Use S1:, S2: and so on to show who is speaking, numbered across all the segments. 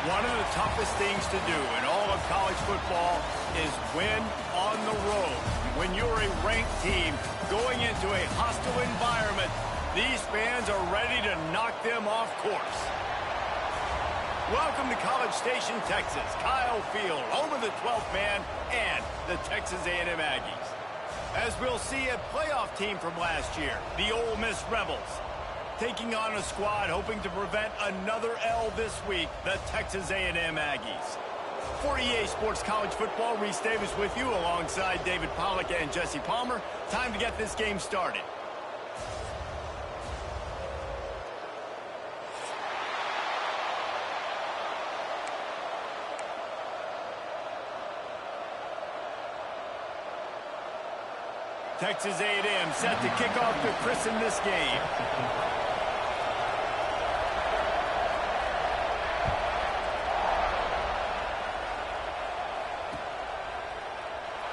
S1: One of the toughest things to do in all of college football is win on the road. When you're a ranked team going into a hostile environment, these fans are ready to knock them off course. Welcome to College Station, Texas. Kyle Field, home of the 12th man and the Texas A&M Aggies. As we'll see, a playoff team from last year, the Ole Miss Rebels, taking on a squad hoping to prevent another L this week, the Texas A&M Aggies. For EA Sports College Football, Reese Davis with you alongside David Pollack and Jesse Palmer. Time to get this game started. Texas A&M set to kick off to christen this game.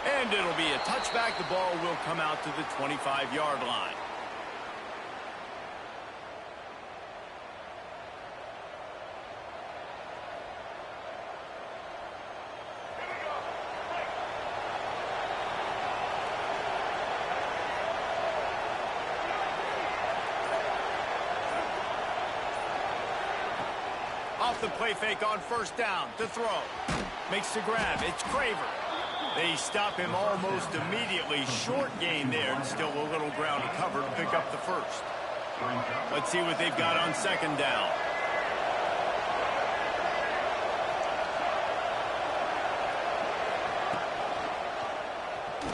S1: And it'll be a touchback. The ball will come out to the 25-yard line. Off the play fake on first down to throw. Makes the grab. It's Craver. They stop him almost immediately. Short gain there and still a little ground to cover to pick up the first. Let's see what they've got on second down.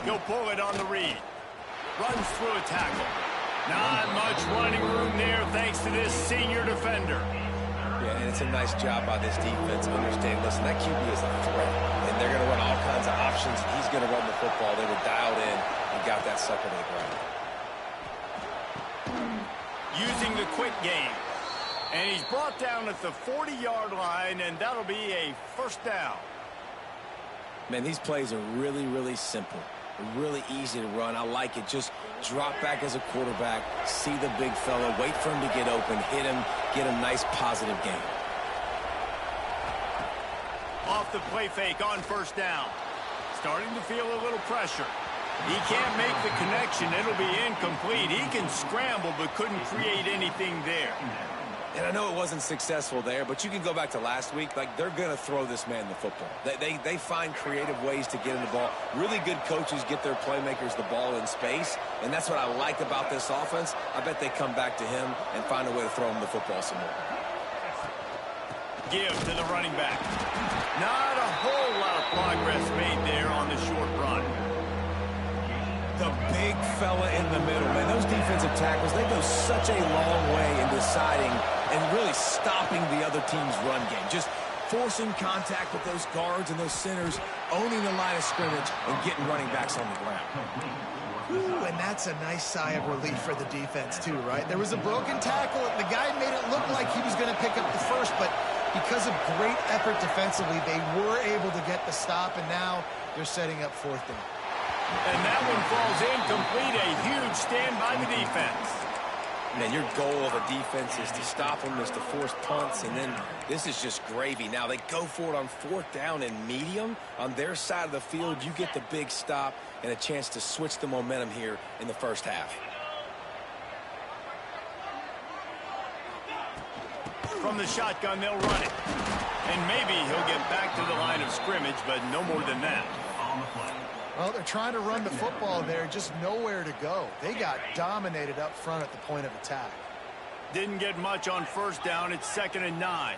S1: He'll pull it on the read. Runs through a tackle. Not much running room there thanks to this senior defender.
S2: Yeah, and it's a nice job by this defense. Understand, listen, that QB is a threat, and they're going to run all kinds of options. He's going to run the football. They were dialed in and got that sucker to the ground.
S1: Using the quick game. And he's brought down at the 40-yard line, and that'll be a first down.
S2: Man, these plays are really, really simple. Really easy to run. I like it. Just drop back as a quarterback, see the big fella, wait for him to get open, hit him, get a nice positive gain.
S1: Off the play fake on first down. Starting to feel a little pressure. He can't make the connection. It'll be incomplete. He can scramble but couldn't create anything there.
S2: And I know it wasn't successful there, but you can go back to last week. Like, they're going to throw this man the football. They find creative ways to get him the ball. Really good coaches get their playmakers the ball in space, and that's what I like about this offense. I bet they come back to him and find a way to throw him the football some more.
S1: Give to the running back. Not a whole lot of progress made there on the short run.
S2: The big fella in the middle, man. Those defensive tackles, they go such a long way in deciding and really stopping the other team's run game. Just forcing contact with those guards and those centers, owning the line of scrimmage, and getting running backs on the ground.
S3: Ooh, and that's a nice sigh of relief for the defense, too, right? There was a broken tackle, and the guy made it look like he was going to pick up the first, but because of great effort defensively, they were able to get the stop, and now they're setting up fourth down.
S1: And that one falls incomplete. A huge stand by the defense.
S2: Man, your goal of a defense is to stop them, is to force punts, and then this is just gravy. Now they go for it on fourth down and medium. On their side of the field, you get the big stop and a chance to switch the momentum here in the first half.
S1: From the shotgun, they'll run it. And maybe he'll get back to the line of scrimmage, but no more than that.
S3: Well, they're trying to run the football there, just nowhere to go. They got dominated up front at the point of attack.
S1: Didn't get much on first down. It's 2nd and 9.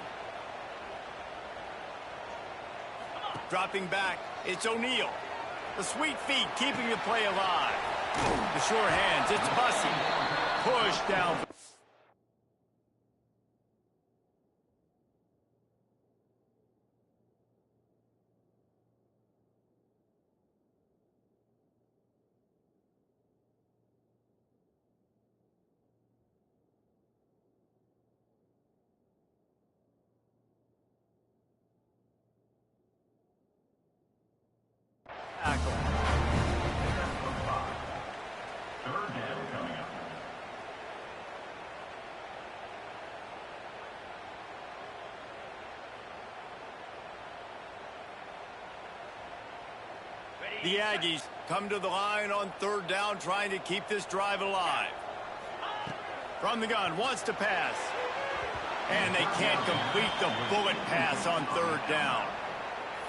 S1: Dropping back, it's O'Neal. The sweet feet keeping the play alive. The sure hands, it's Bussey. Push down. The Aggies come to the line on third down, trying to keep this drive alive. From the gun, wants to pass. And they can't complete the bullet pass on third down.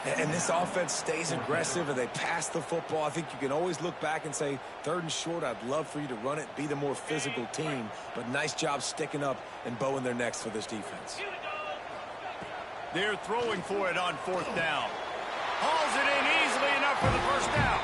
S2: And this offense stays aggressive and they pass the football. I think you can always look back and say, third and short, I'd love for you to run it, be the more physical team. But nice job sticking up and bowing their necks for this defense.
S1: They're throwing for it on fourth down. Hauls it in easily enough for the first down.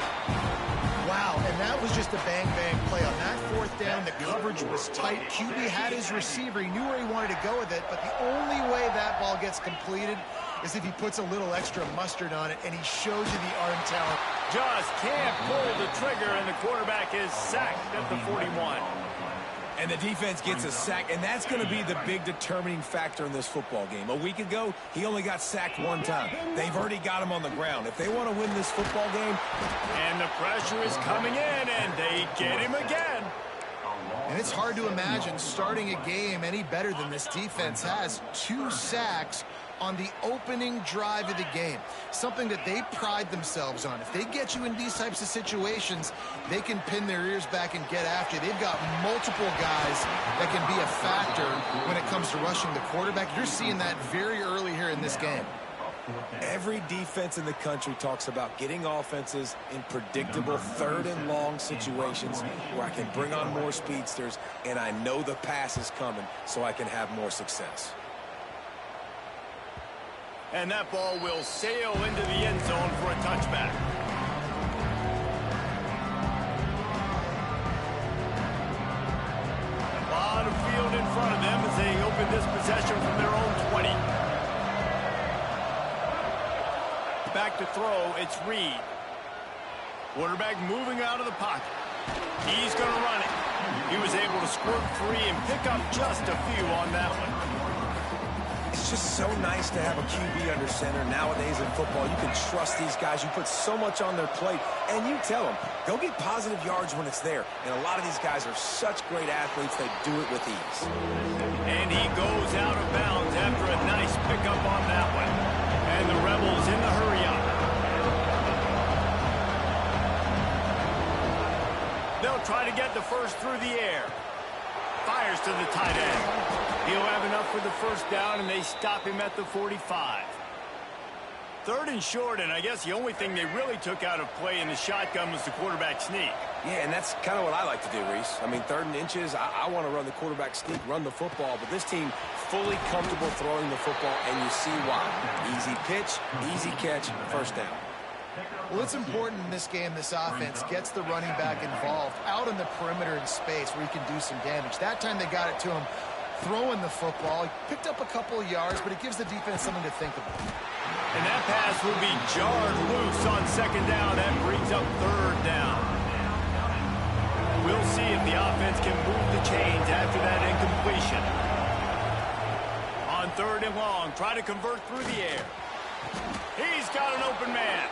S3: Wow, and that was just a bang-bang play. On that fourth down, the coverage was tight. QB had his receiver. He knew where he wanted to go with it, but the only way that ball gets completed is if he puts a little extra mustard on it, and he shows you the arm talent.
S1: Just can't pull the trigger, and the quarterback is sacked at the 41.
S2: And the defense gets a sack, and that's going to be the big determining factor in this football game. A week ago, he only got sacked one time. They've already got him on the ground. If they want to win this football game...
S1: And the pressure is coming in, and they get him again.
S3: And it's hard to imagine starting a game any better than this defense has. 2 sacks on the opening drive of the game. Something that they pride themselves on. If they get you in these types of situations, they can pin their ears back and get after you. They've got multiple guys that can be a factor when it comes to rushing the quarterback. You're seeing that very early here in this game.
S2: Every defense in the country talks about getting offenses in predictable third and long situations where I can bring on more speedsters and I know the pass is coming so I can have more success.
S1: And that ball will sail into the end zone for a touchback. A lot of field in front of them as they open this possession from their own 20. Back to throw, it's Reed. Quarterback moving out of the pocket. He's going to run it. He was able to squirt free and pick up just a few on that one.
S2: It's just so nice to have a QB under center. Nowadays in football, you can trust these guys. You put so much on their plate, and you tell them, go get positive yards when it's there. And a lot of these guys are such great athletes, they do it with ease.
S1: And he goes out of bounds after a nice pickup on that one. And the Rebels in the hurry-up. They'll try to get the first through the air. Fires to the tight end. He'll have enough for the first down, and they stop him at the 45. Third and short, and I guess the only thing they really took out of play in the shotgun was the quarterback sneak.
S2: Yeah, and that's kind of what I like to do, Reese. I mean, third and inches, I want to run the quarterback sneak, run the football, but this team fully comfortable throwing the football, and you see why. Easy pitch, easy catch, first down.
S3: Well, it's important in this game, this offense gets the running back involved out on the perimeter in space where he can do some damage. That time they got it to him throwing the football. He picked up a couple of yards, but it gives the defense something to think about.
S1: And that pass will be jarred loose on second down. That brings up third down. We'll see if the offense can move the chains after that incompletion. On third and long, try to convert through the air. He's got an open man.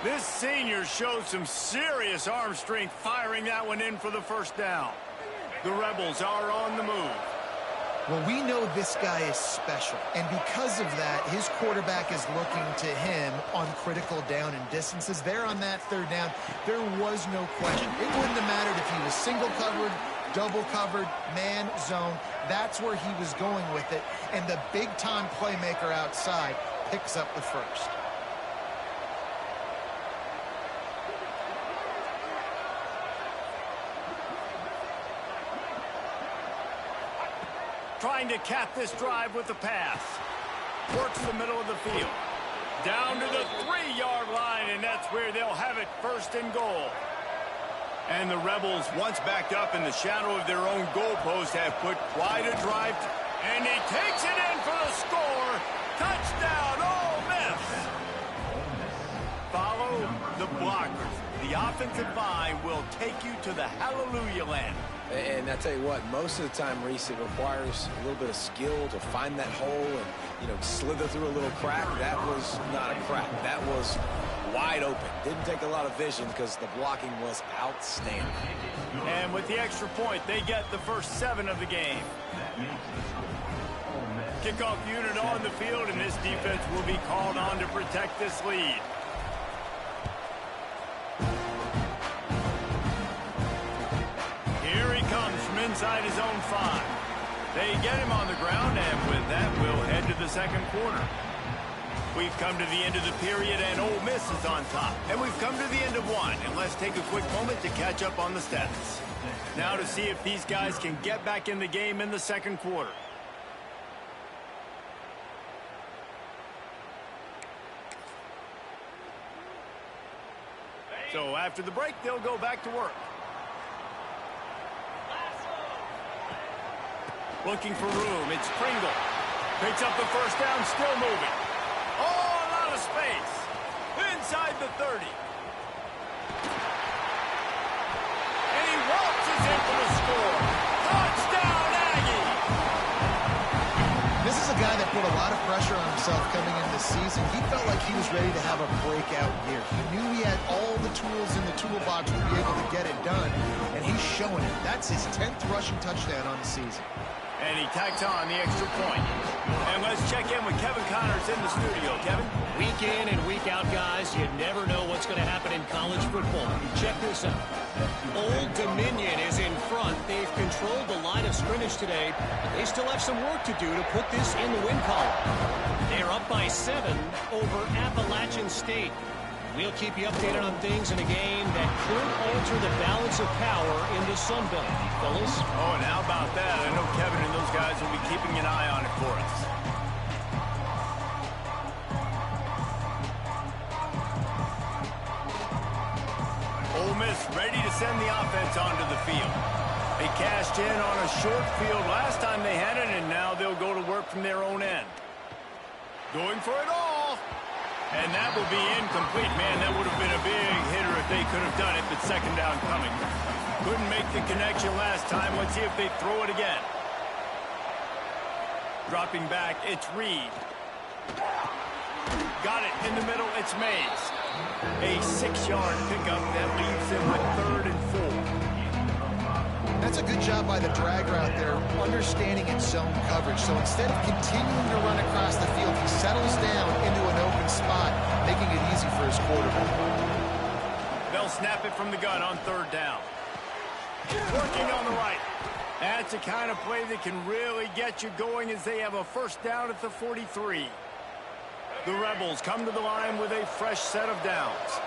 S1: This senior showed some serious arm strength firing that one in for the first down. The Rebels are on the move.
S3: Well, we know this guy is special, and because of that, his quarterback is looking to him on critical down and distances. There on that third down, there was no question. It wouldn't have mattered if he was single covered, double covered, man, zone. That's where he was going with it, and the big-time playmaker outside picks up the first.
S1: Trying to cap this drive with the pass. Works the middle of the field. Down to the 3-yard line, and that's where they'll have it first and goal. And the Rebels, once backed up in the shadow of their own goalpost, have put quite a drive. And he takes it in for the score. Touchdown, Ole Miss. Follow the blockers. The offensive line will take you to the hallelujah land.
S2: And I tell you what, most of the time, Reese, it requires a little bit of skill to find that hole and, slither through a little crack. That was not a crack. That was wide open. Didn't take a lot of vision because the blocking was outstanding.
S1: And with the extra point, they get the first 7 of the game. Kickoff unit on the field, and this defense will be called on to protect this lead. inside his own 5. They get him on the ground, and with that, we'll head to the second quarter. We've come to the end of the period, and Ole Miss is on top. And we've come to the end of one, and let's take a quick moment to catch up on the stats. Now to see if these guys can get back in the game in the second quarter. So after the break, they'll go back to work. Looking for room, it's Pringle. Picks up the first down, still moving. Oh, a lot of space. Inside the 30. And he waltzes in for the score. Touchdown, Aggie!
S3: This is a guy that put a lot of pressure on himself coming into the season. He felt like he was ready to have a breakout year. He knew he had all the tools in the toolbox to be able to get it done, and he's showing it. That's his 10th rushing touchdown on the season.
S1: And he tacks on the extra point. And let's check in with Kevin Connors in the studio. Kevin?
S4: Week in and week out, guys, you never know what's going to happen in college football. Check this out. Old Dominion is in front. They've controlled the line of scrimmage today, but they still have some work to do to put this in the win column. They're up by 7 over Appalachian State. We'll keep you updated on things in a game that could alter the balance of power in the Sun Belt, fellas.
S1: Oh, and how about that? I know Kevin and those guys will be keeping an eye on it for us. Ole Miss ready to send the offense onto the field. They cashed in on a short field last time they had it, and now they'll go to work from their own end. Going for it all. And that will be incomplete. Man, that would have been a big hitter if they could have done it, but second down coming. Couldn't make the connection last time. Let's see if they throw it again. Dropping back, it's Reed. Got it in the middle, it's Mays. A 6-yard pickup that leaves them with 3rd and 4.
S3: That's a good job by the drag route there, understanding its zone coverage. So instead of continuing to run across the field, he settles down into an open spot, making it easy for his quarterback.
S1: They'll snap it from the gun on 3rd down. Working on the right. That's the kind of play that can really get you going as they have a first down at the 43. The Rebels come to the line with a fresh set of downs.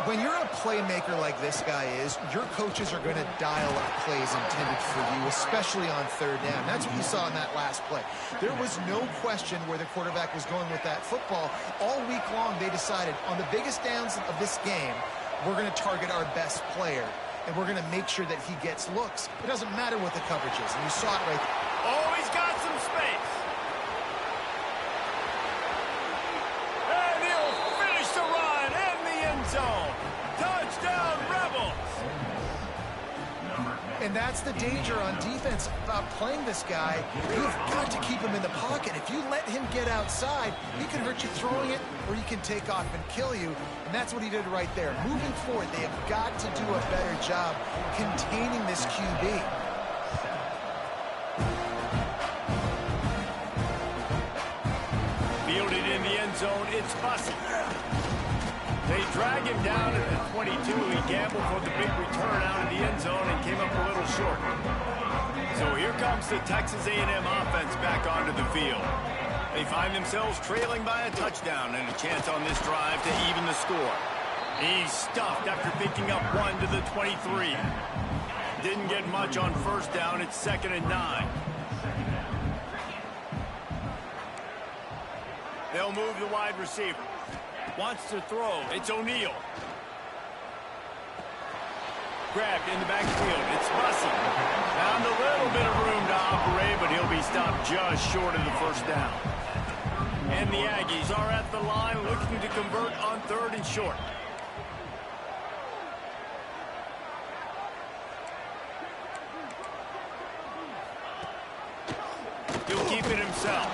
S3: When you're a playmaker like this guy is, your coaches are going to dial up plays intended for you, especially on 3rd down. That's what you saw in that last play. There was no question where the quarterback was going with that football. All week long, they decided on the biggest downs of this game, we're going to target our best player, and we're going to make sure that he gets looks. It doesn't matter what the coverage is, and you saw it right there.
S1: Oh, he's got some space. And he'll finish the run in the end zone. Touchdown, Rebels.
S3: And that's the danger on defense about playing this guy. You've got to keep him in the pocket. If you let him get outside, he can hurt you throwing it, or he can take off and kill you. And that's what he did right there. Moving forward, they have got to do a better job containing this QB.
S1: Fielded in the end zone, it's Bussey. They drag him down at the 22. He gambled for the big return out of the end zone and came up a little short. So here comes the Texas A&M offense back onto the field. They find themselves trailing by a touchdown and a chance on this drive to even the score. He's stuffed after picking up 1 to the 23. Didn't get much on first down. It's 2nd and 9. They'll move the wide receiver. Wants to throw. It's O'Neal. Grabbed in the backfield. It's Bussey. Found a little bit of room to operate, but he'll be stopped just short of the first down. And the Aggies are at the line looking to convert on 3rd and short. He'll keep it himself.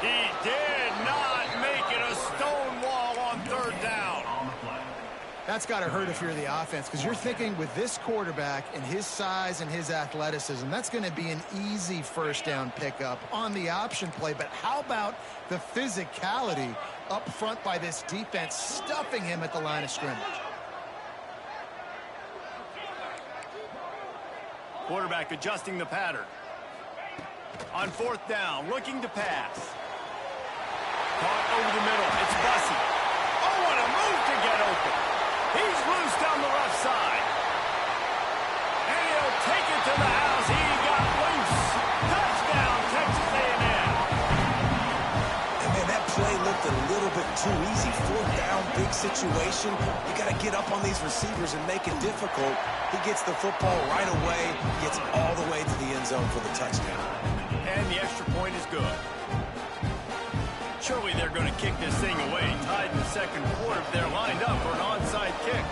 S1: He did not make it a stone wall on 3rd down.
S3: That's got to hurt if you're the offense, because you're thinking with this quarterback and his size and his athleticism, that's going to be an easy first down pickup on the option play. But how about the physicality up front by this defense, stuffing him at the line of scrimmage?
S1: Quarterback adjusting the pattern. On fourth down, looking to pass. Caught over the middle. It's Bussey. Oh, what a move to get open. He's loose down the left side. And he'll take it to the house. He got loose. Touchdown, Texas A&M.
S2: And man, that play looked a little bit too easy. Fourth down, big situation. You got to get up on these receivers and make it difficult. He gets the football right away, gets all the way to the end zone for the touchdown.
S1: And the extra point is good. Surely they're going to kick this thing away. Tied in the second quarter. They're lined up for an onside kick.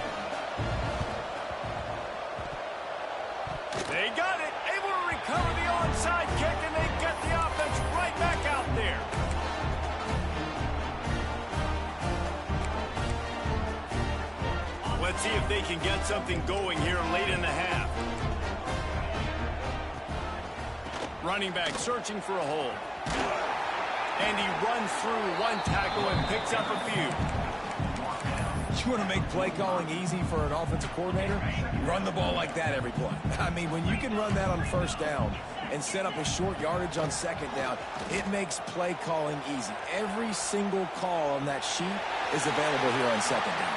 S1: They got it. Able to recover the onside kick, and they get the offense right back out there. Let's see if they can get something going here late in the half. Running back searching for a hole. And he runs through one tackle and picks up a few.
S2: You want to make play calling easy for an offensive coordinator? Run the ball like that every play. I mean, when you can run that on first down and set up a short yardage on second down, it makes play calling easy. Every single call on that sheet is available here on second down.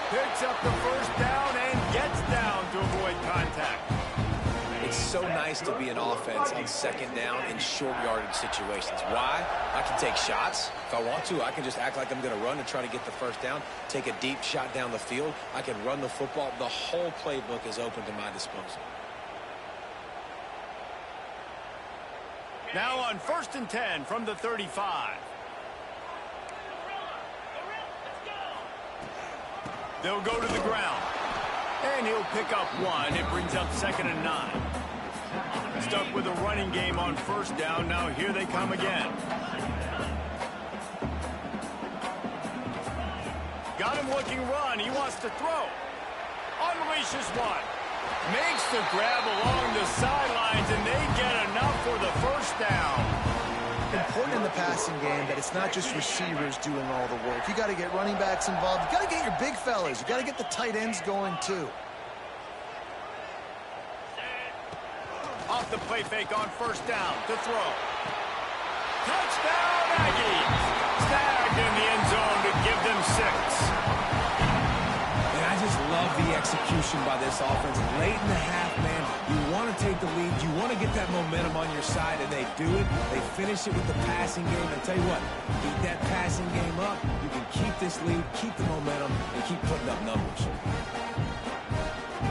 S1: Picks up the first down and gets down to avoid contact.
S2: It's so nice to be an offense on second down in short yardage situations. Why? I can take shots. If I want to, I can just act like I'm going to run and try to get the first down, take a deep shot down the field. I can run the football. The whole playbook is open to my disposal.
S1: Now on 1st and 10 from the 35. They'll go to the ground. And he'll pick up one. It brings up 2nd and 9. Stuck with a running game on first down. Now here they come again. Got him looking run. He wants to throw. Unleashes one. Makes the grab along the sidelines, and they get enough for the first down.
S3: Important in the passing game that it's not just receivers doing all the work. You got to get running backs involved. You got to get your big fellas. You got to get the tight ends going too.
S1: Off the play fake on first down to throw. Touchdown, Aggies! Snagged in the end zone to give them 6.
S2: And I just love the execution by this offense. Late in the half, man, you want to take the lead. You want to get that momentum on your side, and they do it. They finish it with the passing game. And tell you what, keep that passing game up. You can keep this lead, keep the momentum, and keep putting up numbers.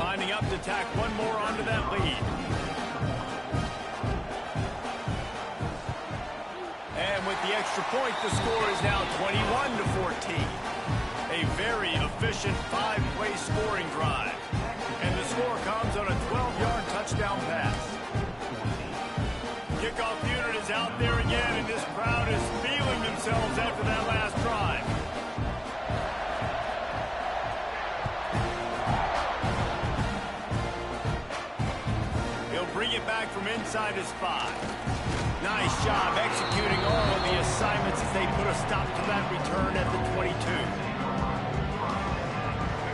S1: Lining up to tack one more onto that lead. And with the extra point, the score is now 21-14. A very efficient 5-play scoring drive. And the score comes on a 12-yard touchdown pass. Kickoff unit is out there again, and this crowd is feeling themselves after that last drive. He'll bring it back from inside his 5. Nice job executing all of the assignments as they put a stop to that return at the 22.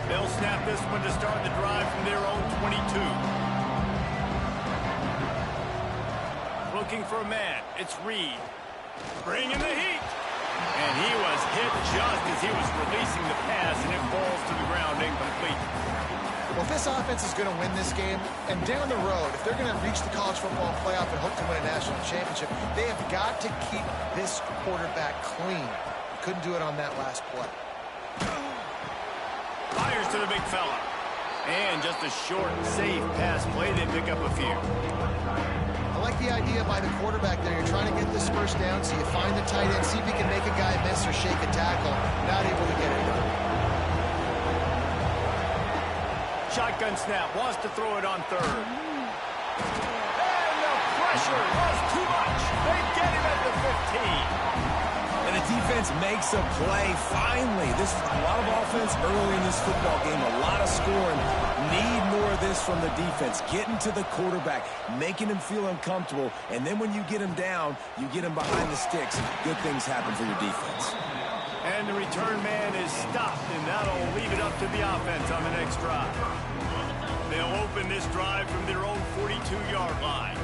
S1: They'll snap this one to start the drive from their own 22. Looking for a man. It's Reed. Bringing the heat. And he was hit just as he was releasing the pass, and it falls to the ground incomplete.
S3: Well, if this offense is going to win this game, and down the road, if they're going to reach the college football playoff and hope to win a national championship, they have got to keep this quarterback clean. Couldn't do it on that last play.
S1: Fires to the big fella. And just a short, safe pass play. They pick up a few.
S3: I like the idea by the quarterback there. You're trying to get this first down, so you find the tight end, see if he can make a guy miss or shake a tackle. Not able to get it done.
S1: Shotgun snap, wants to throw it on 3rd. And the pressure was too much. They get him at the 15.
S2: And the defense makes a play. Finally, this is a lot of offense early in this football game, a lot of scoring. Need more of this from the defense. Getting to the quarterback, making him feel uncomfortable, and then when you get him down, you get him behind the sticks. Good things happen for your defense.
S1: And the return man is stopped, and that'll leave it up to the offense on the next drive. They'll open this drive from their own 42-yard line.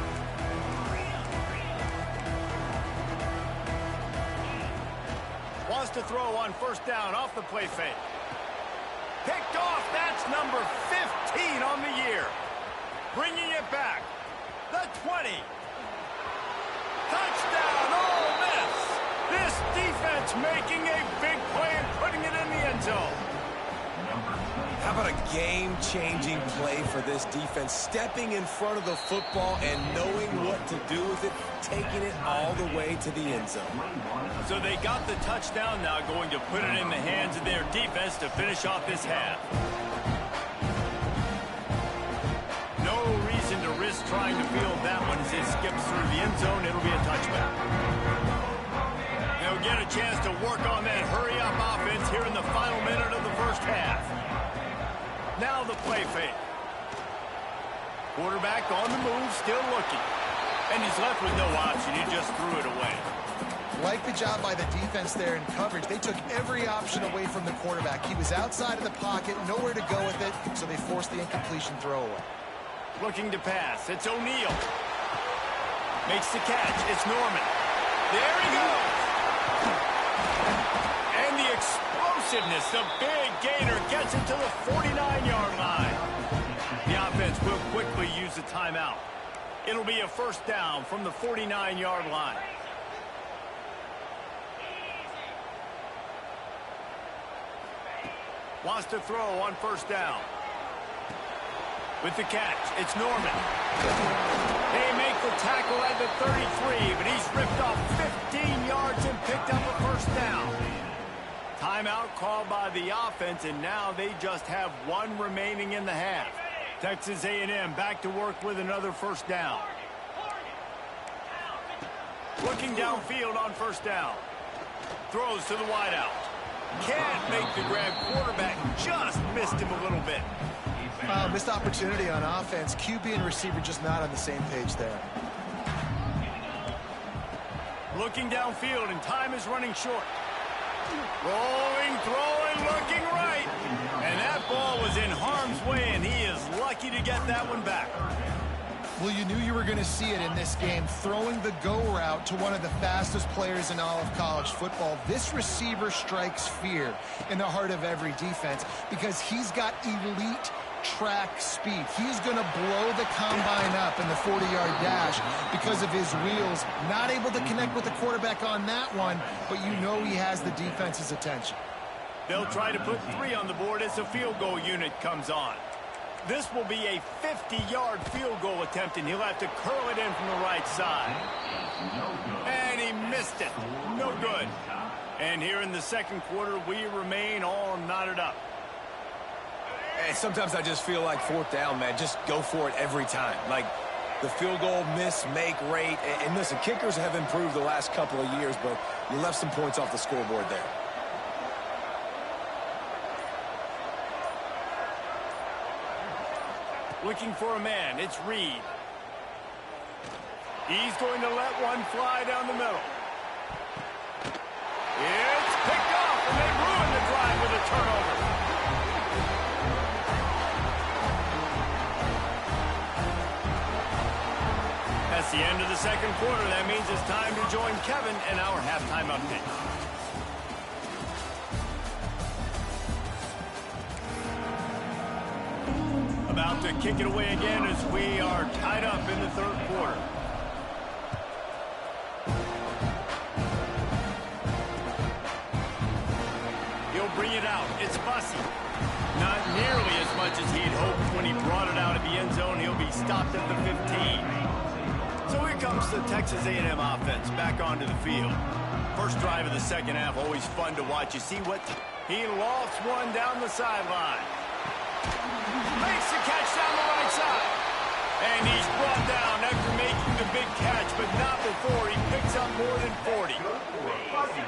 S1: Wants to throw on first down off the play fake. Picked off. That's number 15 on the year. Bringing it back. The 20. Touchdown, Ole Miss. This defense making a big play and putting it in the end zone.
S2: How about a game-changing play for this defense? Stepping in front of the football and knowing what to do with it, taking it all the way to the end zone.
S1: So they got the touchdown now, going to put it in the hands of their defense to finish off this half. No reason to risk trying to field that one as it skips through the end zone. It'll be a touchback. They'll get a chance to work on that hurry-up offense here in the final minute of the first half. Now the play fake. Quarterback on the move, still looking. And he's left with no option. He just threw it away.
S3: Like the job by the defense there in coverage. They took every option away from the quarterback. He was outside of the pocket, nowhere to go with it, so they forced the incompletion throwaway.
S1: Looking to pass. It's O'Neal. Makes the catch. It's Norman. There he goes. And the explosiveness, the big gainer gets it to the 49-yard line. The offense will quickly use the timeout. It'll be a first down from the 49-yard line. Wants to throw on first down. With the catch, it's Norman. They make the tackle at the 33, but he's ripped off 15 yards and picked up a first down. Timeout called by the offense, and now they just have one remaining in the half. Texas A&M back to work with another first down. Looking downfield on first down. Throws to the wideout. Can't make the grab. Quarterback just missed him a little bit.
S3: Missed opportunity on offense. QB and receiver just not on the same page there.
S1: Looking downfield, and time is running short. Rolling, throwing, looking right. And that ball was in harm's way, and he is lucky to get that one back.
S3: Well, you knew you were going to see it in this game, throwing the go route to one of the fastest players in all of college football. This receiver strikes fear in the heart of every defense because he's got elite track speed. He's going to blow the combine up in the 40-yard dash because of his wheels. Not able to connect with the quarterback on that one, but you know he has the defense's attention.
S1: They'll try to put 3 on the board as the field goal unit comes on. This will be a 50-yard field goal attempt, and he'll have to curl it in from the right side. And he missed it. No good. And here in the second quarter, we remain all knotted up.
S2: And sometimes I just feel like fourth down, man. Just go for it every time. Like the field goal miss, make rate. And listen, kickers have improved the last couple of years, but you left some points off the scoreboard there.
S1: Looking for a man. It's Reed. He's going to let one fly down the middle. It's picked off, and they ruin the drive with a turnover. That's the end of the second quarter. That means it's time to join Kevin in our halftime update. About to kick it away again as we are tied up in the third quarter. He'll bring it out. It's Bussey. Not nearly as much as he'd hoped when he brought it out of the end zone. He'll be stopped at the 15. So here comes the Texas A&M offense back onto the field. First drive of the second half, always fun to watch. You see what? He lofts one down the sideline. Makes the catch down the right side. And he's brought down after making the big catch, but not before he picks up more than 40.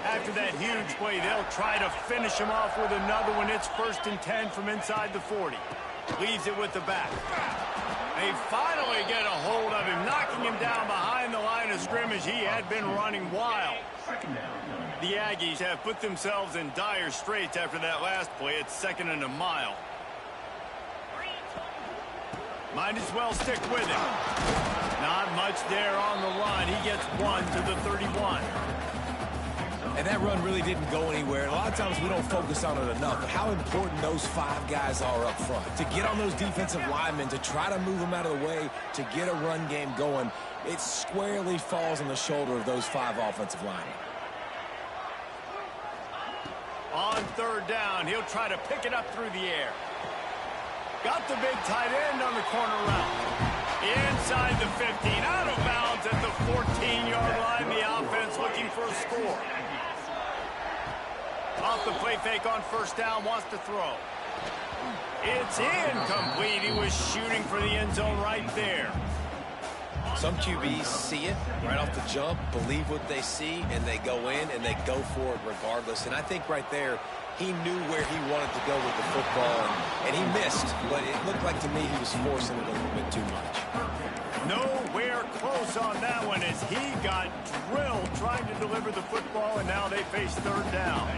S1: After that huge play, they'll try to finish him off with another one. It's 1st and 10 from inside the 40. Leaves it with the back. They finally get a hold of him, knocking him down behind the line of scrimmage. He had been running wild. The Aggies have put themselves in dire straits after that last play. It's 2nd and a mile. Might as well stick with him. Not much there on the line. He gets 1 to the 31.
S2: And that run really didn't go anywhere. And a lot of times we don't focus on it enough, but how important those 5 guys are up front. To get on those defensive linemen, to try to move them out of the way, to get a run game going, it squarely falls on the shoulder of those 5 offensive linemen.
S1: On 3rd down, he'll try to pick it up through the air. Got the big tight end on the corner route. Inside the 15, out of bounds at the 14-yard line. The offense looking for a score. Off the play fake on 1st down, wants to throw. It's incomplete. He was shooting for the end zone right there.
S2: Some QBs see it right off the jump, believe what they see, and they go in and they go for it regardless. And I think right there, he knew where he wanted to go with the football, and he missed, but it looked like to me he was forcing it a little bit too much.
S1: Nowhere close on that one as he got drilled trying to deliver the football, and now they face 3rd down.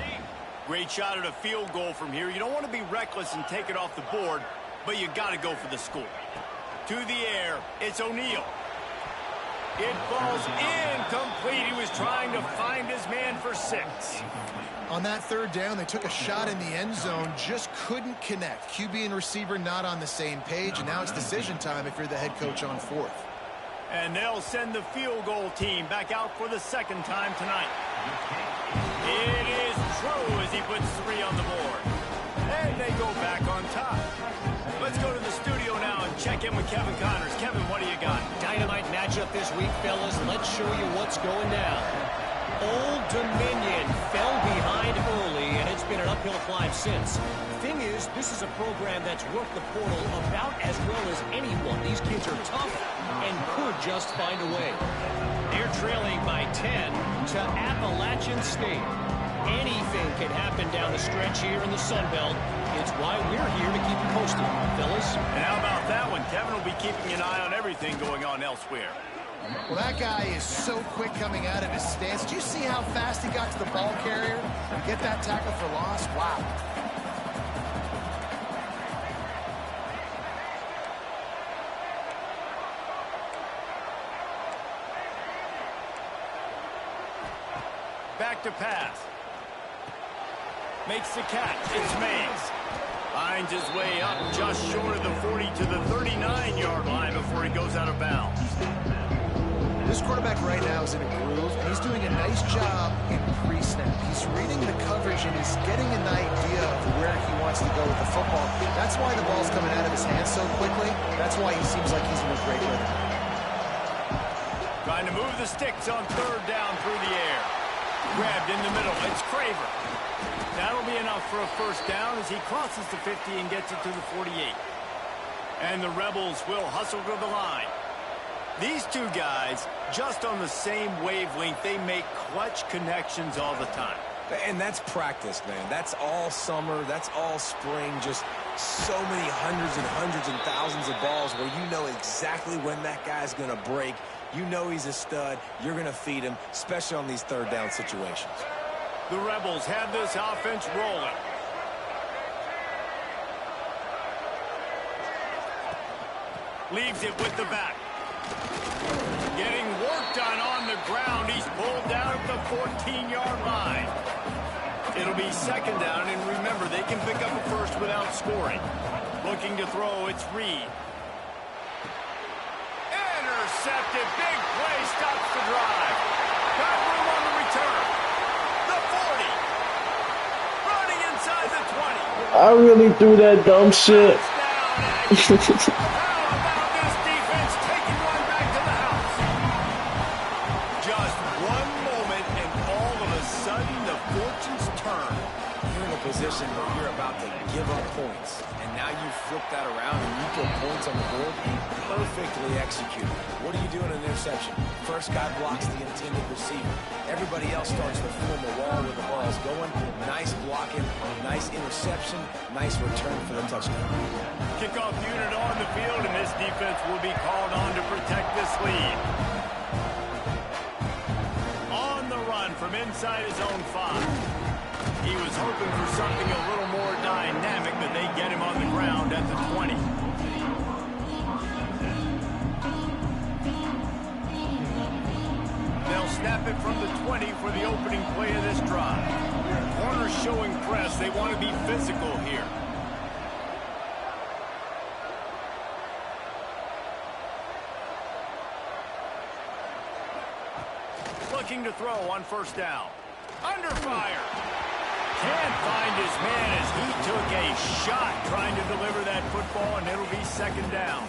S1: Great shot at a field goal from here. You don't want to be reckless and take it off the board, but you got to go for the score. To the air, it's O'Neal. It falls incomplete. He was trying to find his man for 6.
S3: On that 3rd down, they took a shot in the end zone, just couldn't connect. QB and receiver not on the same page, and now it's decision time if you're the head coach on 4th.
S1: And they'll send the field goal team back out for the 2nd time tonight. It is true as he puts 3 on the board. And they go back on top. Let's go to the studio now and check in with Kevin Connors. Kevin, what do you got?
S4: Dynamite matchup this week, fellas. Let's show you what's going down. Old Dominion fell behind early, and it's been an uphill climb since. Thing is, this is a program that's worked the portal about as well as anyone. These kids are tough and could just find a way. They're trailing by 10 to Appalachian State. Anything can happen down the stretch here in the Sun Belt. It's why we're here to keep you posted, fellas.
S1: And how about that one? Kevin will be keeping an eye on everything going on elsewhere.
S3: Well, that guy is so quick coming out of his stance. Did you see how fast he got to the ball carrier? Get that tackle for loss? Wow.
S1: Back to pass. Makes the catch. It's Mays. Finds his way up just short of the 40 to the 39-yard line before he goes out of bounds.
S3: This quarterback right now is in a groove, and he's doing a nice job in pre-snap. He's reading the coverage, and he's getting an idea of where he wants to go with the football. That's why the ball's coming out of his hands so quickly. That's why he seems like he's in a great rhythm.
S1: Trying to move the sticks on 3rd down through the air. Grabbed in the middle. It's Craver. That'll be enough for a 1st down as he crosses the 50 and gets it to the 48. And the Rebels will hustle to the line. These 2 guys, just on the same wavelength, they make clutch connections all the time.
S2: And that's practice, man. That's all summer. That's all spring. Just so many hundreds and thousands of balls where you know exactly when that guy's going to break. You know he's a stud. You're going to feed him, especially on these 3rd down situations.
S1: The Rebels have this offense rolling. Leaves it with the back. Getting work done on the ground. He's pulled down at the 14-yard line. It'll be 2nd down, and remember, they can pick up a 1st without scoring. Looking to throw, it's Reed. Intercepted. Big play. Stops the drive. Got room on the return. The 40. Running inside the 20.
S5: I really threw that dumb shit.
S2: Position where you're about to give up points, and now you flip that around and you put points on the board. Perfectly executed. What do you do in an interception? First guy blocks the intended receiver. Everybody else starts to form a wall where the ball's going. Nice blocking, nice interception, nice return for the touchdown.
S1: Kickoff unit on the field, and this defense will be called on to protect this lead. On the run from inside his own 5. He was hoping for something a little more dynamic, but they get him on the ground at the 20. snap it from the 20 for the opening play of this drive. Corners showing press. They want to be physical here. Looking to throw on first down. Under fire. Can't find his man as he took a shot trying to deliver that football, and it'll be second down.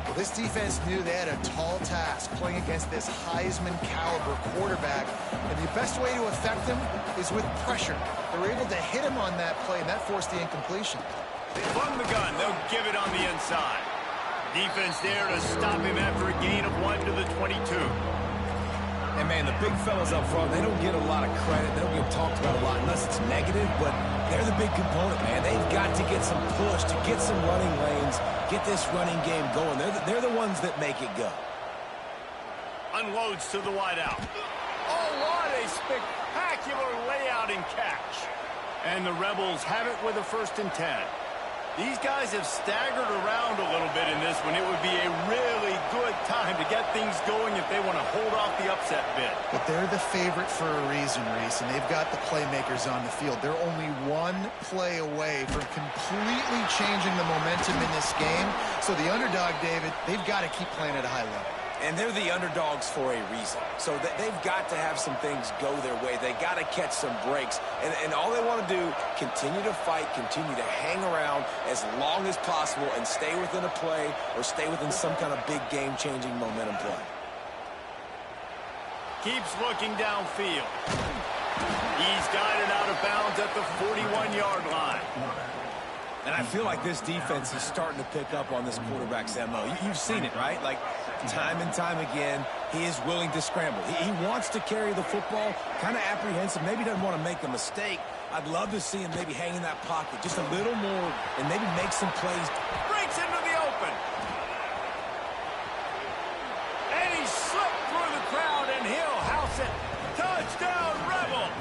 S3: Well, this defense knew they had a tall task playing against this Heisman caliber quarterback, and the best way to affect him is with pressure. They were able to hit him on that play, and that forced the incompletion.
S1: They bung the gun. They'll give it on the inside. Defense there to stop him after a gain of 1 to the 22.
S2: And, man, the big fellas up front, they don't get a lot of credit. They don't get talked about a lot unless it's negative, but they're the big component, man. They've got to get some push, to get some running lanes, get this running game going. They're the ones that make it go.
S1: Unloads to the wideout. Oh, what a spectacular layout and catch. And the Rebels have it with a 1st and 10. These guys have staggered around a little bit in this one. It would be a really good time to get things going if they want to hold off the upset bid.
S3: But they're the favorite for a reason, Reese, and they've got the playmakers on the field. They're only one play away from completely changing the momentum in this game. So the underdog, David, they've got to keep playing at a high level.
S2: And they're the underdogs for a reason. So they've got to have some things go their way. They got to catch some breaks. And all they want to do, continue to fight, continue to hang around as long as possible and stay within a play or stay within some kind of big game-changing momentum play.
S1: Keeps looking downfield. He's guided out of bounds at the 41-yard line.
S2: And I feel like this defense is starting to pick up on this quarterback's MO. You've seen it, right? Like, time and time again, he is willing to scramble. He wants to carry the football, kind of apprehensive, maybe doesn't want to make a mistake. I'd love to see him maybe hang in that pocket just a little more and maybe make some plays.
S1: Breaks into the open. And he slipped through the crowd, and he'll house it. Touchdown, Rebels!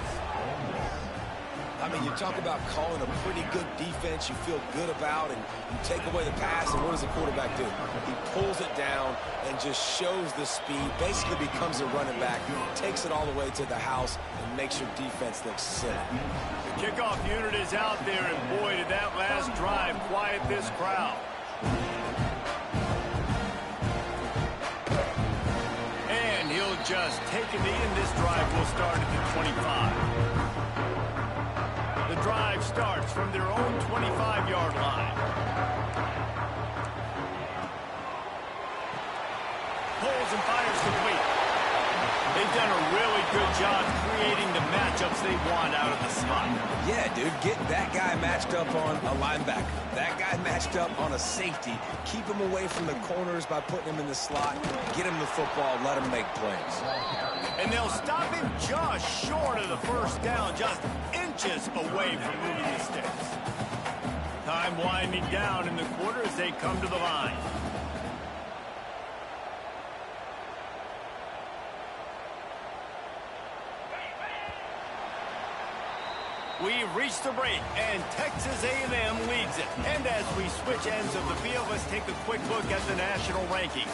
S2: I mean, you talk about calling a pretty good defense you feel good about, and you take away the pass, and what does the quarterback do? He pulls it down and just shows the speed, basically becomes a running back, takes it all the way to the house, and makes your defense look silly.
S1: The kickoff unit is out there, and boy, did that last drive quiet this crowd. And he'll just take a knee, and this drive will start at the 25. The drive starts from their own 25-yard line. Pulls and fires complete. They've done a really good job creating the matchups they want out of the slot.
S2: Yeah, dude, get that guy matched up on a linebacker. That guy matched up on a safety. Keep him away from the corners by putting him in the slot. Get him the football, let him make plays.
S1: And they'll stop him just short of the first down, just inches away from moving the sticks. Time winding down in the quarter as they come to the line. We've reached the break, and Texas A&M leads it. And as we switch ends of the field, let's take a quick look at the national rankings.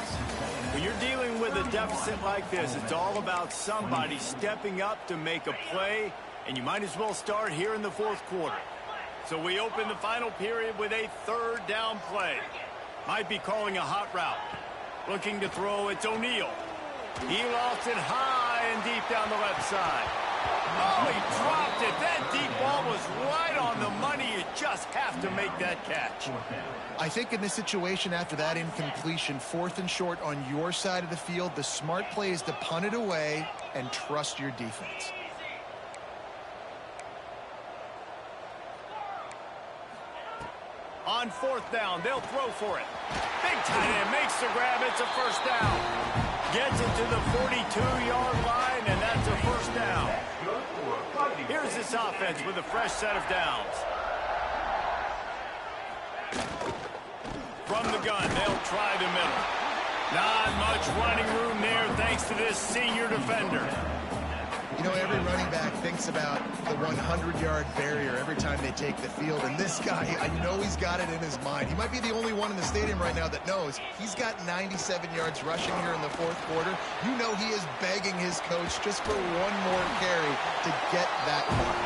S1: When you're dealing with a deficit like this, it's all about somebody stepping up to make a play, and you might as well start here in the 4th quarter. So we open the final period with a 3rd down play. Might be calling a hot route. Looking to throw, it's O'Neal. He lost it high and deep down the left side. Oh, he dropped it. That deep ball was right on the money. You just have to make that catch.
S3: I think in this situation after that incompletion, 4th and short on your side of the field, the smart play is to punt it away and trust your defense.
S1: On 4th down, they'll throw for it. Big tight end makes the grab. It's a 1st down. Gets it to the 42-yard line, and that's a 1st down. Here's this offense with a fresh set of downs. From the gun, they'll try the middle. Not much running room there thanks to this senior defender.
S3: You know, every running back thinks about the 100-yard barrier every time they take the field, and this guy, I know he's got it in his mind. He might be the only one in the stadium right now that knows he's got 97 yards rushing here in the fourth quarter. You know he is begging his coach just for one more carry to get that mark.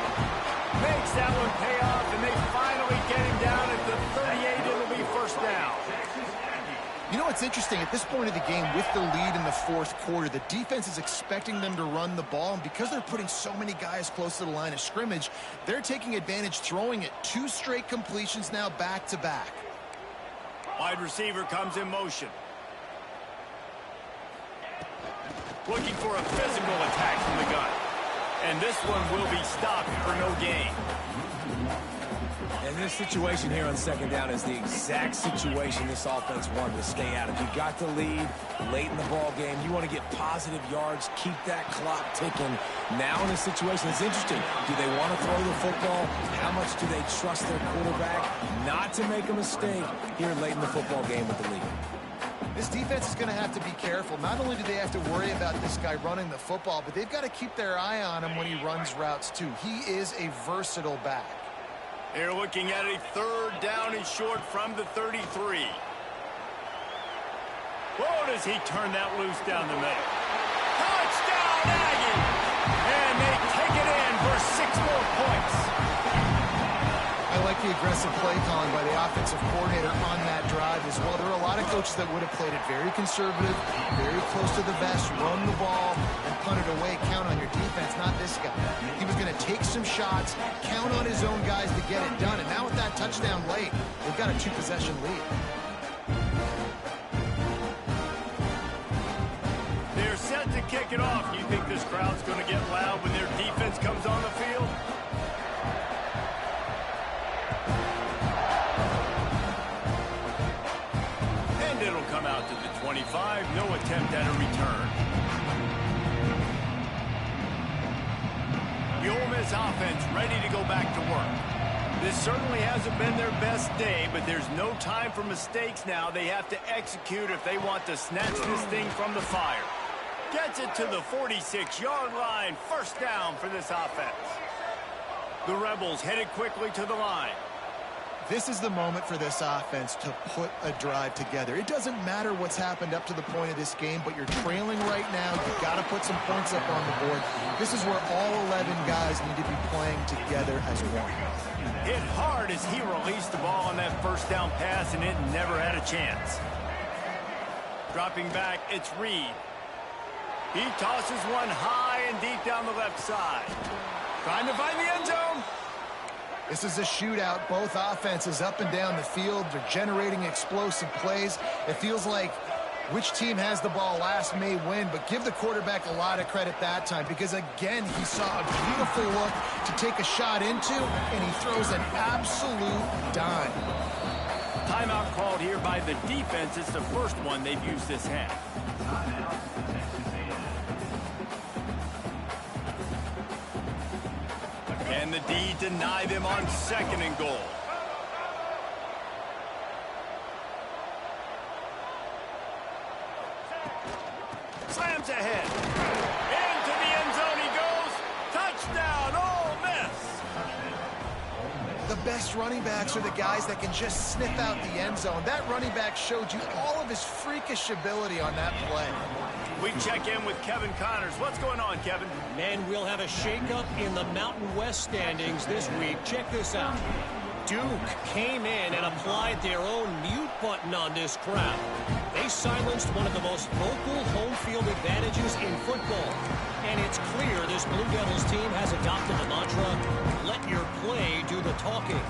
S1: Makes that one pay off, and they finally get him down at the 38. It'll be first down.
S3: You know what's interesting? At this point of the game, with the lead in the fourth quarter, the defense is expecting them to run the ball, and because they're putting so many guys close to the line of scrimmage, they're taking advantage, throwing it 2 straight completions now back-to-back.
S1: Wide receiver comes in motion. Looking for a physical attack from the gun. And this one will be stopped for no gain.
S2: And this situation here on second down is the exact situation this offense wanted to stay out of. You got the lead late in the ball game. You want to get positive yards, keep that clock ticking. Now in this situation, it's interesting. Do they want to throw the football? How much do they trust their quarterback not to make a mistake here late in the football game with the lead?
S3: This defense is going to have to be careful. Not only do they have to worry about this guy running the football, but they've got to keep their eye on him when he runs routes too. He is a versatile back.
S1: They're looking at a third down and short from the 33. Whoa, does he turn that loose down the middle. Touchdown, Aggie! And they take it in for 6 more points.
S3: I like the aggressive play calling by the offensive coordinator on that drive as well. There are a lot of coaches that would have played it very conservative, very close to the vest, run the ball, and punt it away. Count on your defense, not this guy. He was going to take some shots, count on his own guys to get it done. And now with that touchdown late, they've got a 2-possession lead.
S1: They're set to kick it off. You think this crowd's going to get loud when their defense comes on the field? And it'll come out to the 25. No attempt at a return. The Ole Miss offense ready to go back to work. This certainly hasn't been their best day, but there's no time for mistakes now. They have to execute if they want to snatch this thing from the fire. Gets it to the 46-yard line. First down for this offense. The Rebels headed quickly to the line.
S3: This is the moment for this offense to put a drive together. It doesn't matter what's happened up to the point of this game, but you're trailing right now. You've got to put some points up on the board. This is where all 11 guys need to be playing together as one.
S1: Hit hard as he released the ball on that first down pass, and it never had a chance. Dropping back, it's Reed. He tosses one high and deep down the left side. Trying to find the end zone.
S3: This is a shootout. Both offenses up and down the field. They're generating explosive plays. It feels like which team has the ball last may win, but give the quarterback a lot of credit that time because, again, he saw a beautiful look to take a shot into, and he throws an absolute dime.
S1: Timeout called here by the defense. It's the first one they've used this half. And the D deny them on 2nd and goal. Slams ahead. Into the end zone he goes. Touchdown, Ole Miss.
S3: The best running backs are the guys that can just sniff out the end zone. That running back showed you all of his freakish ability on that play.
S1: We check in with Kevin Connors. What's going on, Kevin?
S4: Men, we'll have a shakeup in the Mountain West standings this week. Check this out. Duke came in and applied their own mute button on this crowd. They silenced one of the most vocal home field advantages in football. And it's clear this Blue Devils team has adopted the mantra, let your play do the talking.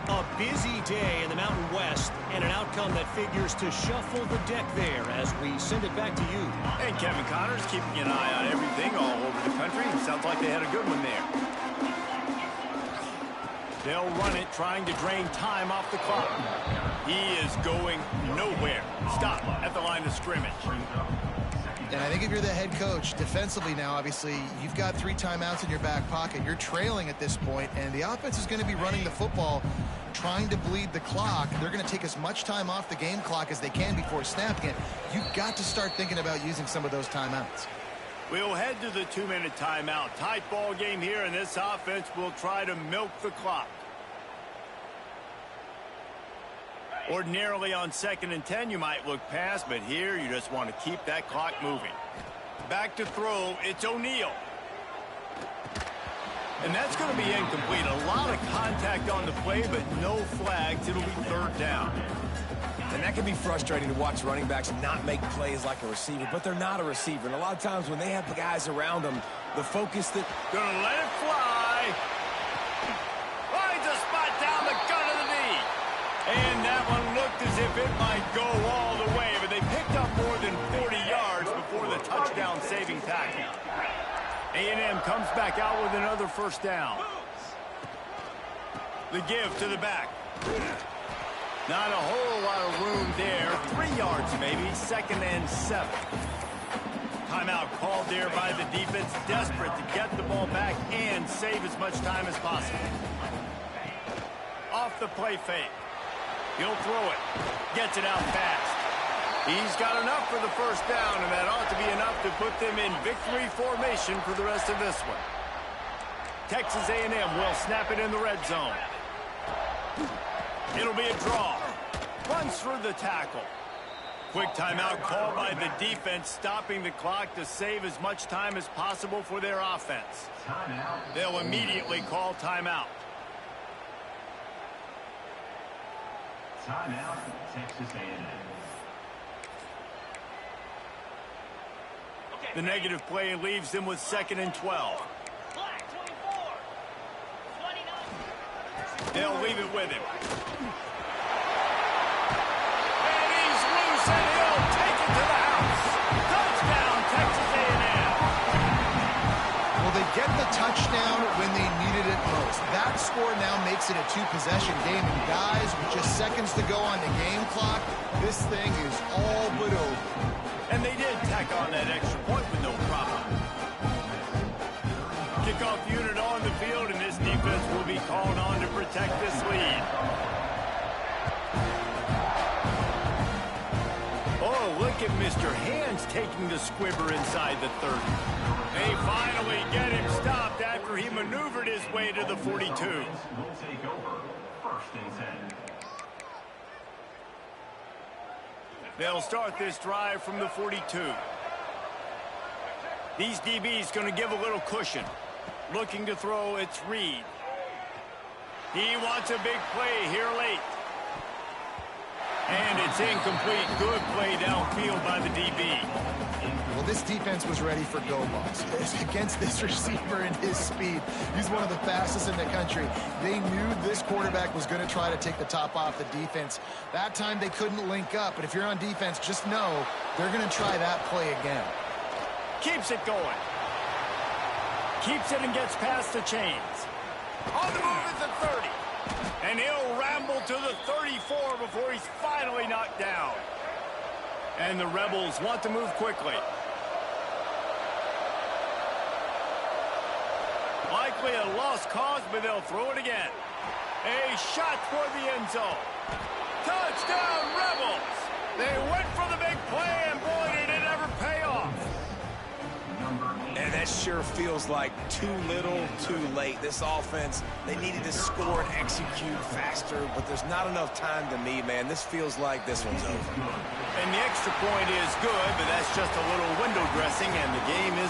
S4: A busy day in the Mountain West and an outcome that figures to shuffle the deck there as we send it back to you.
S1: And Kevin Connors keeping an eye on everything all over the country. Sounds like they had a good one there. They'll run it, trying to drain time off the clock. He is going nowhere. Stop at the line of scrimmage.
S3: And I think if you're the head coach, defensively now, obviously, you've got 3 timeouts in your back pocket. You're trailing at this point, and the offense is going to be running the football, trying to bleed the clock. They're going to take as much time off the game clock as they can before snapping it. You've got to start thinking about using some of those timeouts.
S1: We'll head to the 2-minute timeout. Tight ball game here, and this offense will try to milk the clock. Ordinarily on 2nd and 10, you might look past, but here you just want to keep that clock moving. Back to throw, it's O'Neal. And that's going to be incomplete. A lot of contact on the play, but no flags. It'll be 3rd down.
S2: And that can be frustrating to watch running backs not make plays like a receiver, but they're not a receiver. And a lot of times when they have the guys around them, the focus that...
S1: Gonna let it fly. Finds a spot down the gut of the knee. And that one looked as if it might go all the way, but they picked up more than 40 yards before the touchdown-saving tackle. A&M comes back out with another 1st down. The give to the back. Not a whole lot of room there. 3 yards maybe. 2nd and 7. Timeout called there by the defense. Desperate to get the ball back and save as much time as possible. Off the play fake. He'll throw it. Gets it out fast. He's got enough for the 1st down, and that ought to be enough to put them in victory formation for the rest of this one. Texas A&M will snap it in the red zone. It'll be a draw. Runs through the tackle. Quick timeout called by the defense, stopping the clock to save as much time as possible for their offense. They'll immediately call timeout.
S6: Timeout, Texas A&M.
S1: The negative play leaves them with 2nd and 12. They'll leave it with him. And he's loose, and he'll take it to the house. Touchdown, Texas A&M.
S3: Well, they get the touchdown when they needed it most. That score now makes it a 2-possession game. And guys, with just seconds to go on the game clock, this thing is all but over.
S1: And they did tack on that extra point with no problem. Kickoff unit on the field, and this defense will be called on to protect this lead. Oh, look at Mr. Hands taking the squibber inside the 30. They finally get him stopped after he maneuvered his way to the 42.
S6: Will take over 1st and 10.
S1: They'll start this drive from the 42. These DBs going to give a little cushion. Looking to throw, it's Reed. He wants a big play here late. And it's incomplete. Good play downfield by the DB.
S3: Well, this defense was ready for go balls. Against this receiver and his speed, he's one of the fastest in the country. They knew this quarterback was going to try to take the top off the defense. That time they couldn't link up, but if you're on defense, just know they're going to try that play again.
S1: Keeps it going. Keeps it and gets past the chains. On the move at the 30. And he'll ramble to the 34 before he's finally knocked down. And the Rebels want to move quickly. Likely a lost cause, but they'll throw it again. A shot toward the end zone. Touchdown, Rebels! They went for the big play, and boy, did it ever pay off.
S2: And that sure feels like too little, too late. This offense, they needed to score and execute faster, but there's not enough time to me, man. This feels like this one's over.
S1: And the extra point is good, but that's just a little window dressing, and the game is